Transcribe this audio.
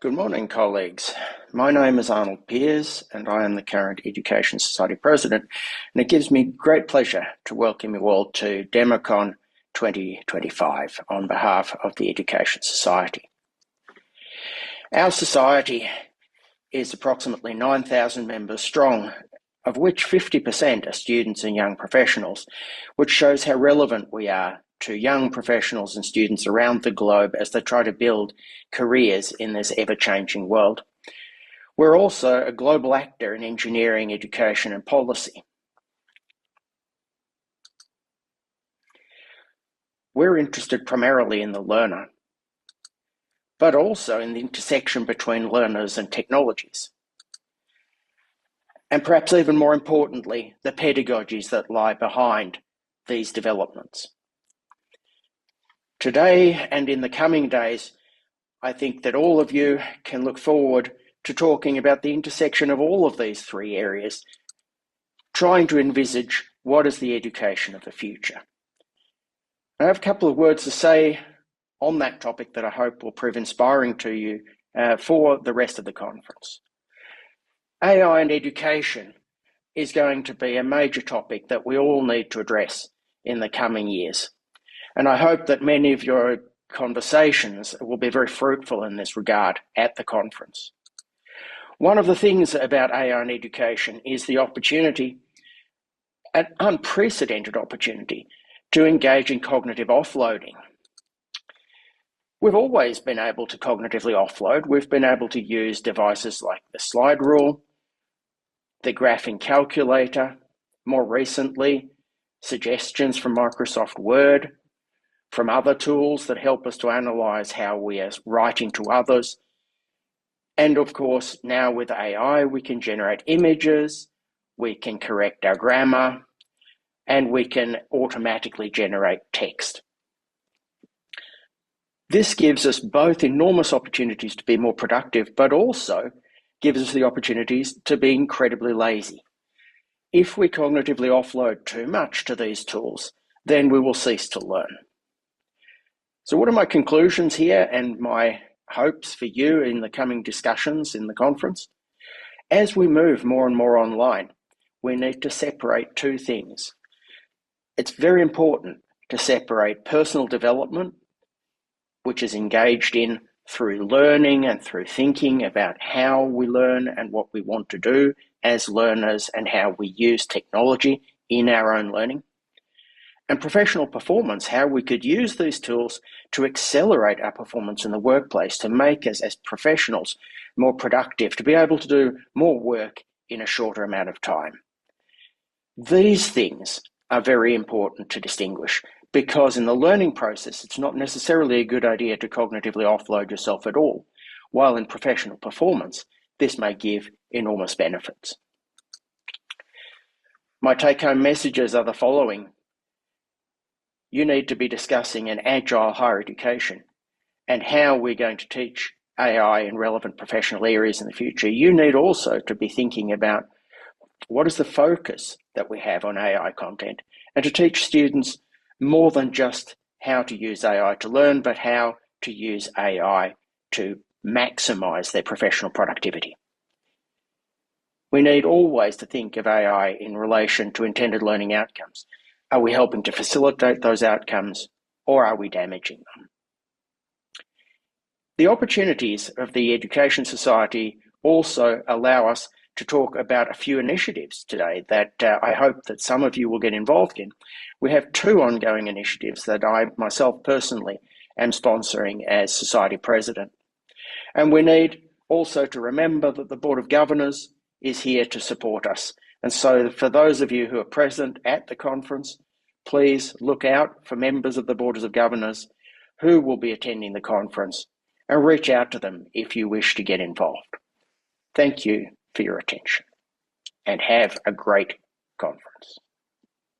Good morning, colleagues. My name is Arnold Peers, and I am the current Education Society President, and it gives me great pleasure to welcome you all to DEMOCON 2025 on behalf of the Education Society. Our society is approximately 9,000 members strong, of which 50% are students and young professionals, which shows how relevant we are to young professionals and students around the globe as they try to build careers in this ever-changing world. We're also a global actor in engineering, education, and policy. We're interested primarily in the learner, but also in the intersection between learners and technologies. And perhaps even more importantly, the pedagogies that lie behind these developments. Today and in the coming days, I think that all of you can look forward to talking about the intersection of all of these three areas, trying to envisage what is the education of the future. I have a couple of words to say on that topic that I hope will prove inspiring to you for the rest of the conference. AI and education is going to be a major topic that we all need to address in the coming years. And I hope that many of your conversations will be very fruitful in this regard at the conference. One of the things about AI and education is the opportunity, an unprecedented opportunity, to engage in cognitive offloading. We've always been able to cognitively offload. We've been able to use devices like the slide rule, the graphing calculator, more recently, suggestions from Microsoft Word, from other tools that help us to analyze how we are writing to others. And of course, now with AI, we can generate images, we can correct our grammar, and we can automatically generate text. This gives us both enormous opportunities to be more productive, but also gives us the opportunities to be incredibly lazy. If we cognitively offload too much to these tools, then we will cease to learn. So what are my conclusions here and my hopes for you in the coming discussions in the conference? As we move more and more online, we need to separate two things. It's very important to separate personal development, which is engaged in through learning and through thinking about how we learn and what we want to do as learners and how we use technology in our own learning. And professional performance, how we could use these tools to accelerate our performance in the workplace, to make us as professionals more productive, to be able to do more work in a shorter amount of time. These things are very important to distinguish because in the learning process, it's not necessarily a good idea to cognitively offload yourself at all, while in professional performance, this may give enormous benefits. My take-home messages are the following. You need to be discussing an agile higher education and how we're going to teach AI in relevant professional areas in the future. You need also to be thinking about what is the focus that we have on AI content and to teach students more than just how to use AI to learn, but how to use AI to maximize their professional productivity. We need always to think of AI in relation to intended learning outcomes. Are we helping to facilitate those outcomes or are we damaging them? The opportunities of the Education Society also allow us to talk about a few initiatives today that I hope that some of you will get involved in. We have two ongoing initiatives that I myself personally am sponsoring as Society President. And we need also to remember that the Board of Governors is here to support us. And so for those of you who are present at the conference, please look out for members of the Boards of Governors who will be attending the conference and reach out to them if you wish to get involved. Thank you for your attention and have a great conference.